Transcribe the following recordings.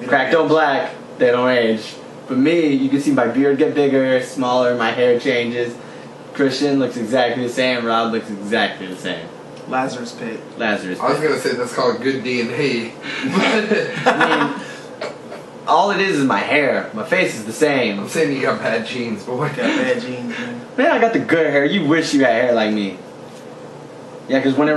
Cracked don't black, they don't age. But me, you can see my beard get bigger, smaller, my hair changes. Christian looks exactly the same, Rob looks exactly the same. Lazarus Pit. Lazarus Pit. I was gonna say that's called good DNA. I mean, all it is my hair. My face is the same. I'm saying you got bad genes, boy. Got bad genes, man. Man, I got the good hair. You wish you had hair like me. Yeah, because when it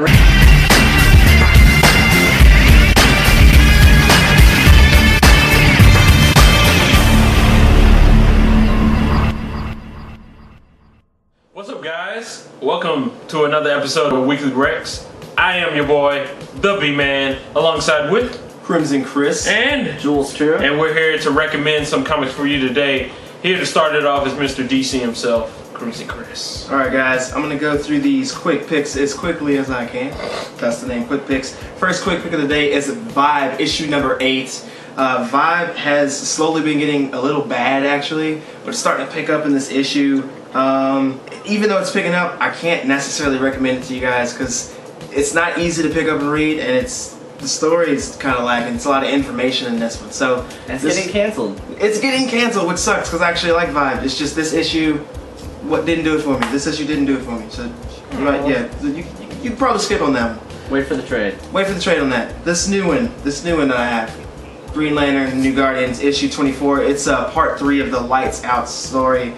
What's up, guys? Welcome to another episode of Weekly RECS. I am your boy, the B-Man, alongside with Crimson Chris. and Jules True. and we're here to recommend some comics for you today. Here to start it off is Mr. DC himself, Crimson Chris. Alright guys, I'm gonna go through these quick picks as quickly as I can. That's the name, quick picks. First quick pick of the day is Vibe, issue number 8. Vibe has slowly been getting a little bad actually, but it's starting to pick up in this issue. Even though it's picking up, I can't necessarily recommend it to you guys because it's not easy to pick up and read, and the story is kind of lacking. It's a lot of information in this one, so It's getting canceled. It's getting canceled, which sucks because I actually like Vibe. It's just this issue, didn't do it for me. This issue didn't do it for me. So you might, yeah, you could probably skip on that one. Wait for the trade. Wait for the trade on that. This new one that I have, Green Lantern, New Guardians, issue 24. It's part 3 of the Lights Out story.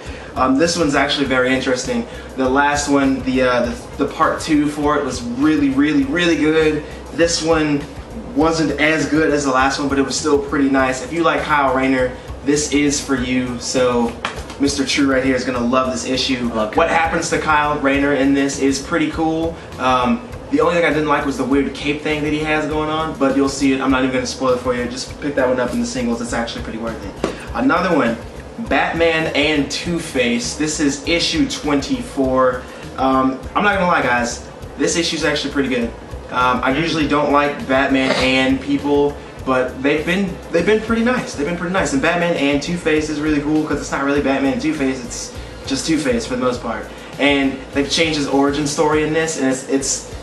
This one's actually very interesting. The last one, the part 2 for it was really good. This one wasn't as good as the last one, but it was still pretty nice. If you like Kyle Rayner, this is for you. So Mr. True right here is gonna love this issue. What happens to Kyle Rayner in this is pretty cool. The only thing I didn't like was the weird cape thing that he has going on, but you'll see it. I'm not even gonna spoil it for you. Just pick that one up in the singles. It's actually pretty worth it. Another one, Batman and Two-Face. This is issue 24. I'm not gonna lie, guys. This issue is actually pretty good. I usually don't like Batman and people, but they've been pretty nice. They've been pretty nice. And Batman and Two-Face is really cool because it's not really Batman and Two-Face. It's just Two-Face for the most part. And they've changed his origin story in this, and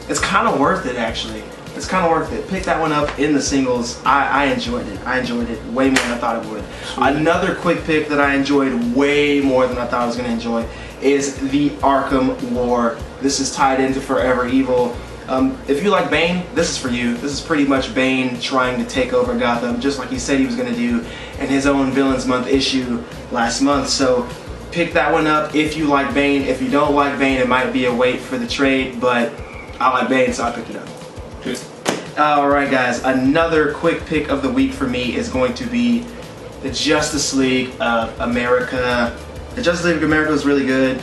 it's kind of worth it actually. It's kind of worth it. Pick that one up in the singles. I enjoyed it. I enjoyed it way more than I thought it would. Another quick pick that I enjoyed way more than I thought I was going to enjoy is the Arkham War. This is tied into Forever Evil. If you like Bane, this is for you. This is pretty much Bane trying to take over Gotham, just like he said he was going to do in his own Villains Month issue last month. So pick that one up if you like Bane. If you don't like Bane, it might be a wait for the trade, but I like Bane, so I picked it up. Alright guys, another quick pick of the week for me is going to be the Justice League of America. The Justice League of America is really good.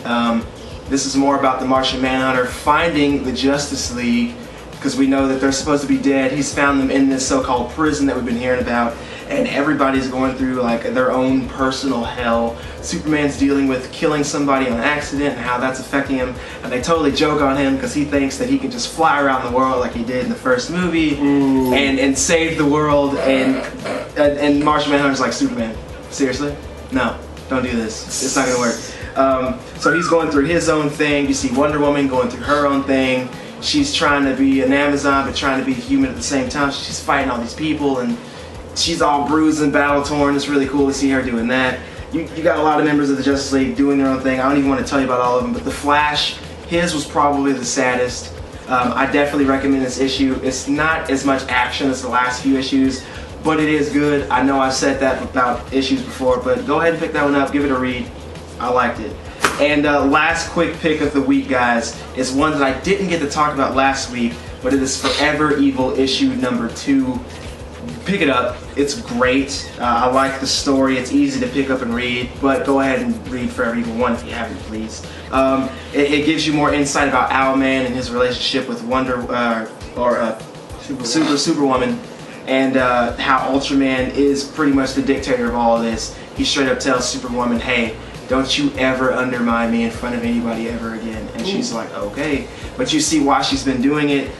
This is more about the Martian Manhunter finding the Justice League, because we know that they're supposed to be dead. He's found them in this so-called prison that we've been hearing about, and everybody's going through like their own personal hell. Superman's dealing with killing somebody on accident and how that's affecting him, and they totally joke on him because he thinks that he can just fly around the world like he did in the first movie and save the world, and Martian Manhunter's like, Superman, seriously? No, don't do this. It's not gonna work. So he's going through his own thing. You see Wonder Woman going through her own thing. She's trying to be an Amazon but trying to be human at the same time. She's fighting all these people and she's all bruised and battle torn. It's really cool to see her doing that. You got a lot of members of the Justice League doing their own thing. I don't even want to tell you about all of them, but the Flash, his was probably the saddest. I definitely recommend this issue. It's not as much action as the last few issues, but it is good. I know I've said that about issues before, but go ahead and pick that one up. Give it a read. I liked it. And last quick pick of the week, guys, is one that I didn't get to talk about last week, but it is Forever Evil issue number 2. Pick it up. It's great. I like the story. It's easy to pick up and read, but go ahead and read Forever Evil 1 if you haven't, please. It gives you more insight about Owlman and his relationship with Superwoman, and how Ultraman is pretty much the dictator of all of this. He straight up tells Superwoman, hey, don't you ever undermine me in front of anybody ever again. And she's like, okay. But you see why she's been doing it.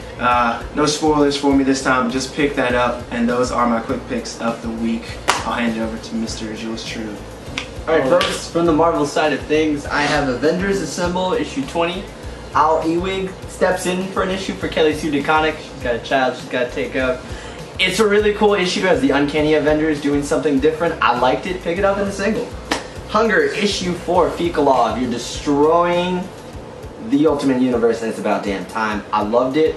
No spoilers for me this time, just pick that up. And those are my quick picks of the week. I'll hand it over to Mr. Jules True. Alright folks, from the Marvel side of things, I have Avengers Assemble, issue 20. Al Ewing steps in for an issue for Kelly Sue DeConnick. She's got a child she's got to take care of. It's a really cool issue as the Uncanny Avengers doing something different. I liked it. Pick it up in a single. Hunger, issue 4, Fekalov. You're destroying the Ultimate Universe and it's about damn time. I loved it.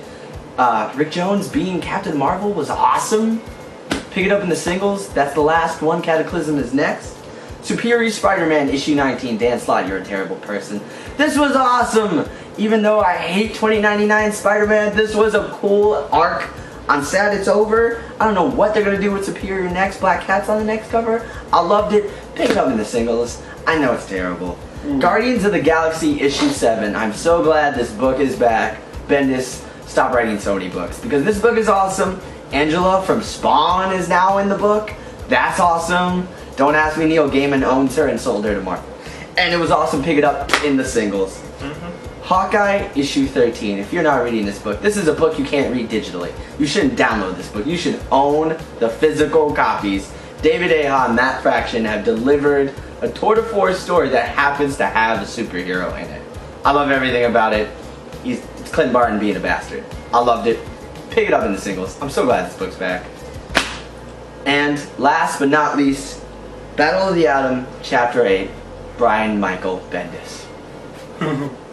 Rick Jones being Captain Marvel was awesome. Pick it up in the singles. That's the last one. Cataclysm is next. Superior Spider-Man, issue 19. Dan Slott, you're a terrible person. This was awesome. Even though I hate 2099 Spider-Man, this was a cool arc. I'm sad it's over. I don't know what they're going to do with Superior next. Black Cat's on the next cover. I loved it. Pick it up in the singles. I know it's terrible. Guardians of the Galaxy, issue 7. I'm so glad this book is back. Bendis, stop writing so many books. Because this book is awesome. Angela from Spawn is now in the book. That's awesome. Don't ask me, Neil Gaiman owns her and sold her to Marvel. And it was awesome. Pick it up in the singles. Hawkeye, issue 13. If you're not reading this book, this is a book you can't read digitally. You shouldn't download this book. You should own the physical copies. David Aja and Matt Fraction have delivered a tour de force story that happens to have a superhero in it. I love everything about it. It's Clint Barton being a bastard. I loved it. Pick it up in the singles. I'm so glad this book's back. And last but not least, Battle of the Atom, Chapter 8, Brian Michael Bendis.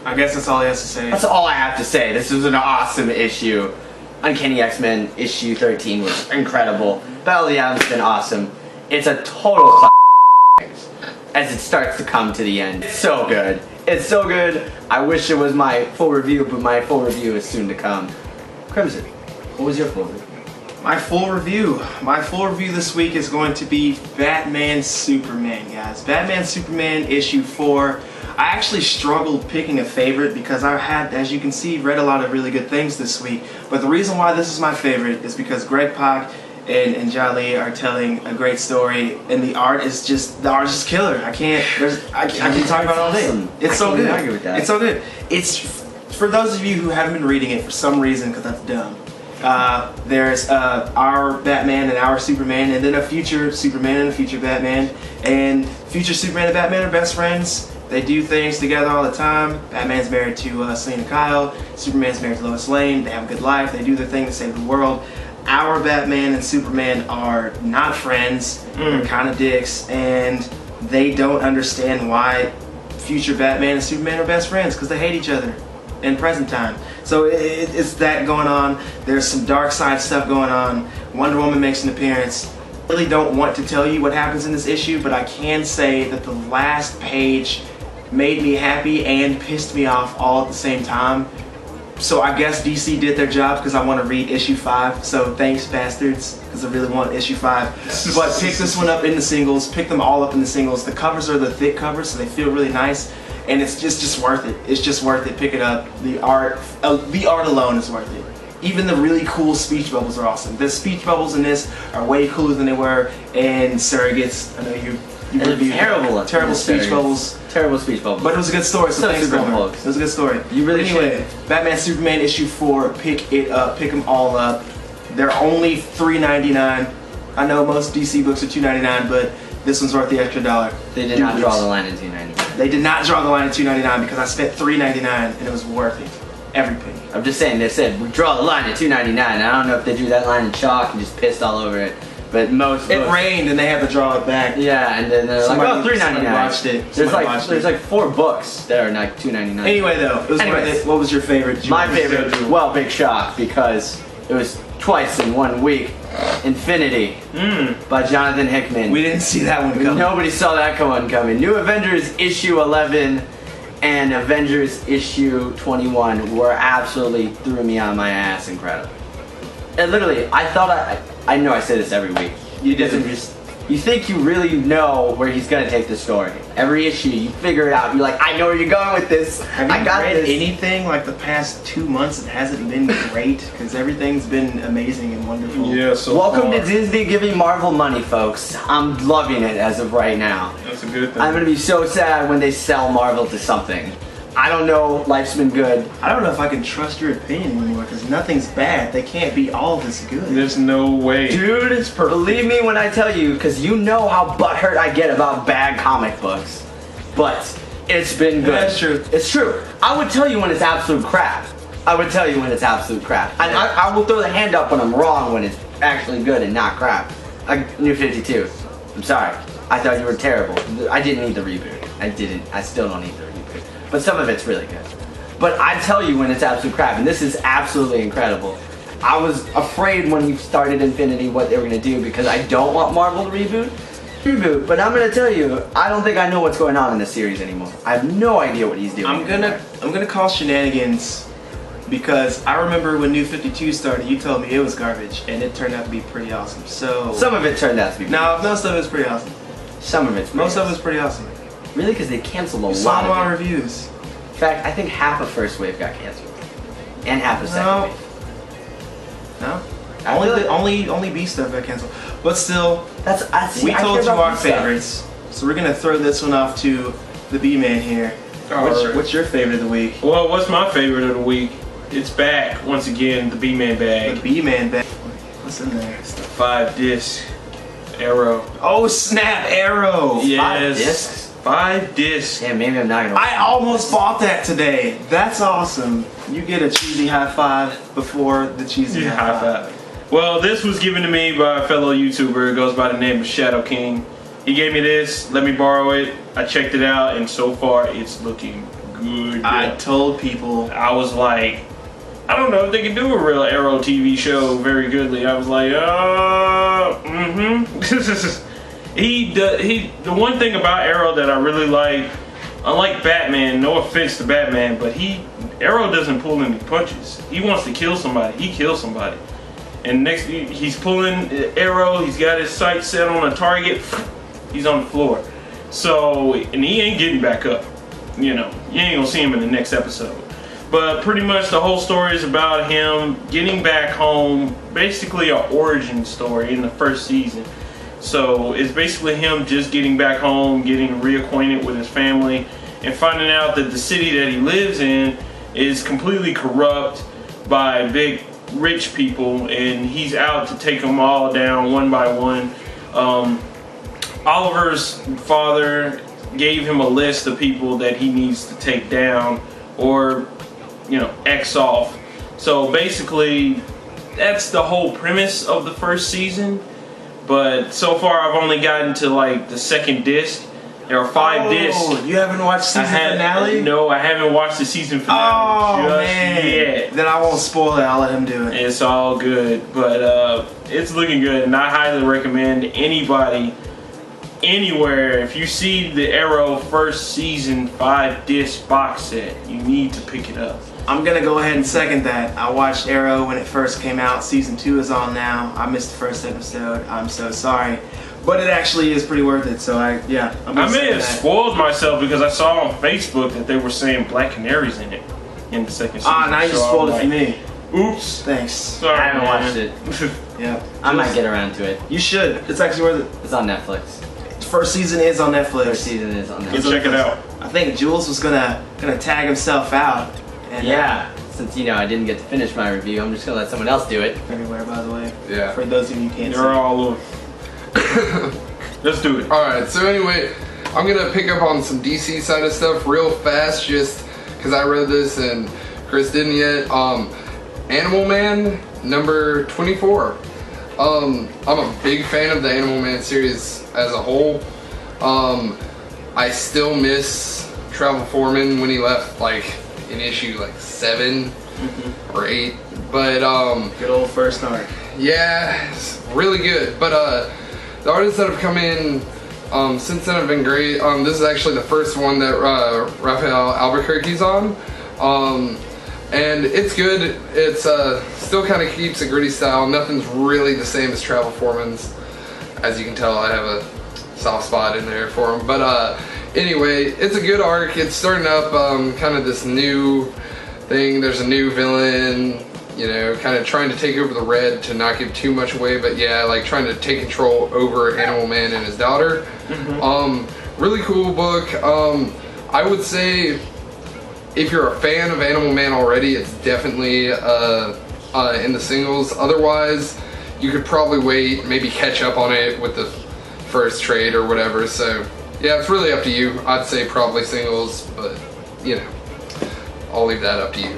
I guess that's all he has to say. That's all I have to say. This was an awesome issue. Uncanny X-Men issue 13 was incredible. Battle of the Atom's been awesome. It's a total as it starts to come to the end. It's so good. It's so good. I wish it was my full review, but my full review is soon to come. Crimson, what was your full review? My full review this week is going to be Batman Superman, guys. Batman Superman issue 4. I actually struggled picking a favorite because I had, as you can see, read a lot of really good things this week. But the reason why this is my favorite is because Greg Pak and Jolly are telling a great story, and the art is just killer. I can talk about it all day. It's so good. Argue with that. It's so good. It's for those of you who haven't been reading it for some reason because that's dumb. There's our Batman and our Superman, and then a future Superman and a future Batman. And future Superman and Batman are best friends. They do things together all the time. Batman's married to Selena Kyle. Superman's married to Lois Lane. They have a good life. They do their thing to save the world. Our Batman and Superman are not friends. They're kind of dicks, and they don't understand why future Batman and Superman are best friends because they hate each other in present time. So it's that going on. There's some dark side stuff going on. Wonder Woman makes an appearance. I really don't want to tell you what happens in this issue, but I can say that the last page made me happy and pissed me off all at the same time. So I guess DC did their job because I want to read issue 5. So thanks, bastards, because I really want issue 5. But pick this one up in the singles. Pick them all up in the singles. The covers are the thick covers, so they feel really nice. And it's just worth it. It's just worth it. Pick it up. The art alone is worth it. Even the really cool speech bubbles are awesome. The speech bubbles in this are way cooler than they were in Surrogates. I know you reviewed terrible speech bubbles. Terrible speech bubbles. But it was a good story, so thanks, Boomer. It was a good story. You really anyway, Batman Superman issue 4. Pick it up. Pick them all up. They're only $3.99. I know most DC books are $2.99, but this one's worth the extra $1. They did not draw the line at $2.99. They did not draw the line at $2.99 because I spent $3.99 and it was worth it. Every penny. I'm just saying, they said, we draw the line at $2.99. I don't know if they drew that line in chalk and just pissed all over it. But most it rained and they had to draw it back. Yeah, and then they're like, oh, $3.99. Watched it. There's like 4 books that are like $2.99. Anyway, though, it was worth it. What was your favorite? My favorite, well, Big Shock, because it was twice in 1 week. Infinity by Jonathan Hickman. We didn't see that one coming. Nobody saw that one coming. New Avengers issue 11 and Avengers issue 21 were absolutely threw me on my ass incredible. And literally, I thought I know I say this every week. You think you really know where he's gonna take the story. Every issue, you figure it out. You're like, I know where you're going with this. Have you read anything like the past 2 months that hasn't been great? Because everything's been amazing and wonderful. Yeah, so welcome to Disney giving Marvel money, folks. I'm loving it as of right now. That's a good thing. I'm gonna be so sad when they sell Marvel to something. I don't know, life's been good. I don't know if I can trust your opinion anymore because nothing's bad. They can't be all this good. There's no way. Dude, believe me when I tell you, because you know how butthurt I get about bad comic books. But it's been good. That's true. It's true. I would tell you when it's absolute crap. I will throw the hand up when I'm wrong when it's actually good and not crap. New 52. I'm sorry. I thought you were terrible. I didn't need the reboot. I didn't. I still don't need the reboot. But some of it's really good. But I tell you when it's absolute crap, and this is absolutely incredible. I was afraid when he started Infinity what they were going to do because I don't want Marvel to reboot, but I'm going to tell you, I don't think I know what's going on in this series anymore. I have no idea what he's doing. I'm gonna call shenanigans because I remember when New 52 started, you told me it was garbage, and it turned out to be pretty awesome. So some of it turned out to be. No, most of it's pretty awesome. Some of it's. Most of it's pretty awesome. Really, because they canceled a lot Saw of my it. reviews. In fact, I think half of First Wave got canceled, and half of Second Wave. No. I Only B stuff got canceled. But still, see, we I told care you about our B stuff. favorites. So we're gonna throw this one off to the B-Man here. Alright. What's your favorite of the week? Well, what's my favorite of the week? It's back once again. The B-Man The bag. B-Man bag. What's in there? It's the 5-disc Arrow. Oh snap! Arrow. Yes. 5 discs? 5 discs. Yeah, maybe I'm not gonna. I almost bought that today. That's awesome. You get a cheesy high five before the cheesy Yeah, high high five. five. Well, this was given to me by a fellow YouTuber. It goes by the name of Shadow King. He gave me this, let me borrow it. I checked it out, and so far it's looking good. I told people. I was like, I don't know if they can do a real Arrow TV show very goodly. I was like, the one thing about Arrow that I really like, unlike Batman, no offense to Batman, but Arrow doesn't pull any punches. He wants to kill somebody, he kills somebody. And next, he's pulling Arrow, he's got his sights set on a target, he's on the floor. So, and he ain't getting back up. You know, you ain't gonna see him in the next episode. But pretty much the whole story is about him getting back home, basically an origin story in the first season. So it's basically him just getting back home, getting reacquainted with his family, and finding out that the city that he lives in is completely corrupt by big rich people, and he's out to take them all down one by one. Oliver's father gave him a list of people that he needs to take down or, you know, X off. So basically, that's the whole premise of the first season. But so far, I've only gotten to like the second disc. There are 5 discs. You haven't watched season finale? No, I haven't watched the season finale just yet. Then I won't spoil it. I'll let him do it. It's all good, but it's looking good, and I highly recommend anybody, anywhere, if you see the Arrow first season 5-disc box set, you need to pick it up. I'm gonna go ahead and second that. I watched Arrow when it first came out. Season 2 is on now. I missed the first episode. I'm so sorry. But it actually is pretty worth it, so I'm gonna I may second have that. spoiled myself because I saw on Facebook that they were saying Black Canary's in it in the second season. Ah, now you So spoiled I'm it for me. Oops. Thanks. Sorry, I haven't man. watched it. Yeah. I might get around to it. You should. It's actually worth it. It's on Netflix. First season is on Netflix. First season is on Go Netflix. check it out. I think Jules was gonna tag himself out. And, Yeah, since I didn't get to finish my review, I'm just gonna let someone else do it. everywhere, by the way. Yeah. For those of you who can't They're all Let's do it. Alright, so anyway, I'm gonna pick up on some DC side of stuff real fast just because I read this and Chris didn't yet. Animal Man number 24. I'm a big fan of the Animal Man series as a whole. I still miss Travel Foreman when he left like in issue like 7 or 8. But Good old first arc. yeah, it's really good. But the artists that have come in since then have been great. This is actually the first one that Raphael Albuquerque's on. And it's good. It's still kind of keeps a gritty style. Nothing's really the same as Travel Foreman's. As you can tell, I have a soft spot in there for him. But anyway, it's a good arc. It's starting up kind of this new thing. There's a new villain, you know, kind of trying to take over the Red to not give too much away. But yeah, like trying to take control over Animal Man and his daughter. Really cool book. I would say, if you're a fan of Animal Man already, it's definitely in the singles. Otherwise, you could probably wait, maybe catch up on it with the first trade or whatever. So, yeah, it's really up to you. I'd say probably singles, but, you know, I'll leave that up to you.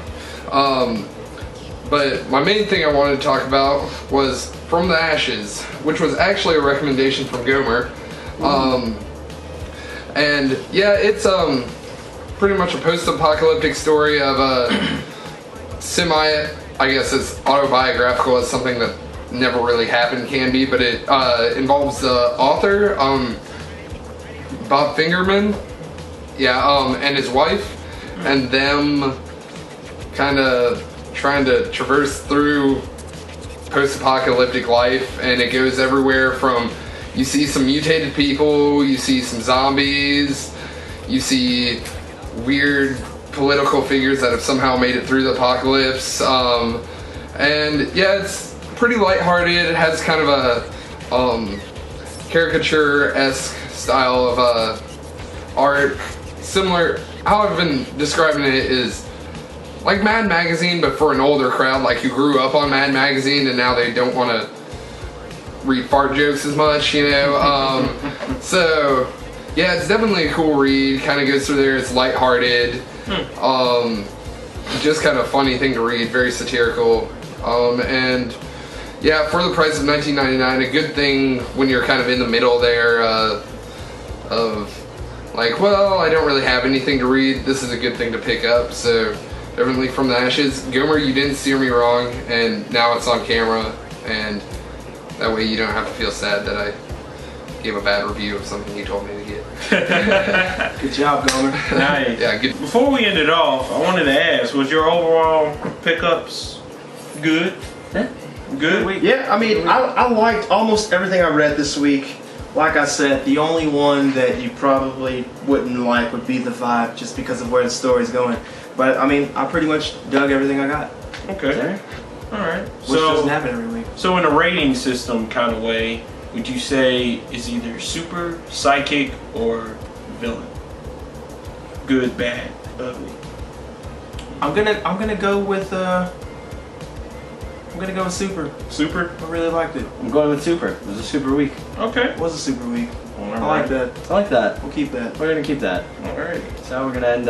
But my main thing I wanted to talk about was From the Ashes, which was actually a recommendation from Gomer. And yeah, it's pretty much a post-apocalyptic story of a I guess it's autobiographical as something that never really happened can be, but it involves the author, Bob Fingerman, and his wife, and them kind of trying to traverse through post-apocalyptic life, and it goes everywhere from, you see some mutated people, you see some zombies, you see weird political figures that have somehow made it through the apocalypse, and yeah, it's pretty lighthearted. It has kind of a caricature-esque style of art. Similar, how I've been describing it is like Mad Magazine, but for an older crowd, like who grew up on Mad Magazine and now they don't want to read fart jokes as much, you know. So yeah, it's definitely a cool read. Kind of goes through there. It's lighthearted. Just kind of a funny thing to read. Very satirical. And yeah, for the price of $19.99, a good thing when you're kind of in the middle there of like, well, I don't really have anything to read. This is a good thing to pick up. So definitely From the Ashes. Gomer, you didn't steer me wrong, and now it's on camera, and that way you don't have to feel sad that I gave a bad review of something you told me to get. Good job, Gomer. Nice. Yeah, good. Before we end it off, I wanted to ask, was your overall pickups good? Yeah. Good? Yeah, I mean, I liked almost everything I read this week. Like I said, the only one that you probably wouldn't like would be the vibe, just because of where the story's going. But I mean, I pretty much dug everything I got. Okay. Alright. Which doesn't happen every week. So in a rating system kind of way, would you say it's either super, psychic, or villain? Good, bad, ugly. I'm gonna go with super. Super? I really liked it. I'm going with super. It was a super week. Okay. It was a super week. I like Alright. that. I like that. We'll keep that. We're gonna keep that. Alright. So we're gonna end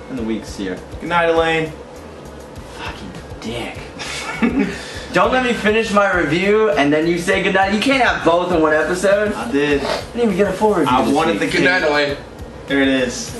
in the weeks here. Good night, Elaine. Fucking dick. Don't let me finish my review and then you say goodnight. You can't have both in one episode. I did. I didn't even get a full review. I this wanted week. the Good night, Elaine. There it is.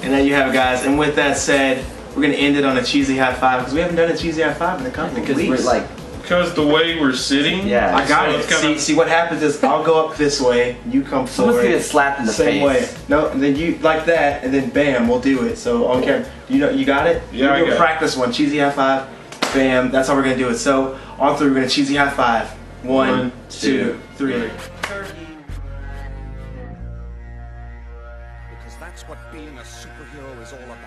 And there you have it, guys. And with that said, we're gonna end it on a cheesy high five because we haven't done a cheesy high five in a couple because of weeks. we're like, Because the way we're sitting, yeah. I got So it. it's kinda- See what happens is I'll go up this way, you come someone's forward. gonna get slapped in the Same face. way. No, and then you like that, and then bam, we'll do it. So on camera, you got it. Yeah, we're I gonna got it. practice one. Cheesy high five, bam. That's how we're gonna do it. So on three, we're gonna cheesy high five. One, two, three. Because that's what being a superhero is all about.